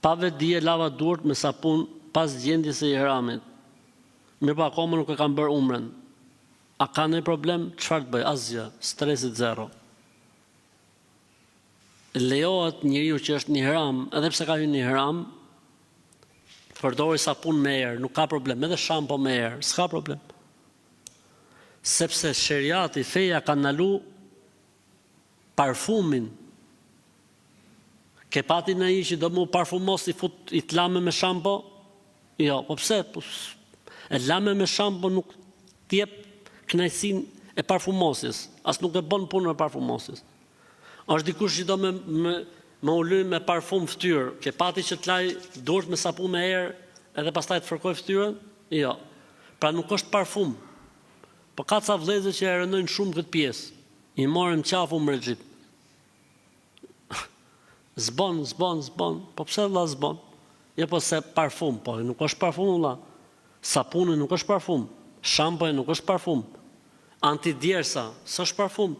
Pa vetdije lava duart me sapun pas gjendjes së ihramit. Mirë pa akoma nuk e kam bërë umrën. A ka ndonjë problem? Çfarë të bëj? Asgjë, stresit zero. Lejohet njeriu që është në ihram, edhe pse ka hyrë në ihram, përdori sapun me erë, nuk ka problem, edhe shampo me erë, s'ka problem. Sepse sheriati, feja ka ndalu parfumin. Ke pati në i që do mu parfumos i të lame me shampo? Jo, po pse? E lame me shampo nuk t'jep kënaqësinë e parfumosis, as nuk e bën punën e parfumosis. Është dikush që do me ullyn me parfum ftyrë, ke pati që t'laj duart me sapun me erë edhe pastaj të fërkoj ftyrën? Jo. Pra nuk është parfum. Po ka ca vëllezër që e rënojnë shumë këtë pjesë. I morën qafu mrexhit. Zbon. Po pse vëlla zbon? Jo po se parfum, po nuk është parfum vëlla. Sapuni nuk është parfum. Shampoja nuk është parfum. Antidjersa, s'është parfum.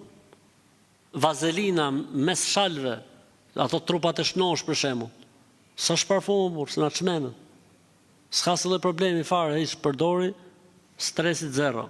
Vazelina mes shalve, ato trupat e shnosh për shembull. S'është parfum, por s'na çmenën. S'ka asnjë problemi fare, hiç përdori, stresit zero.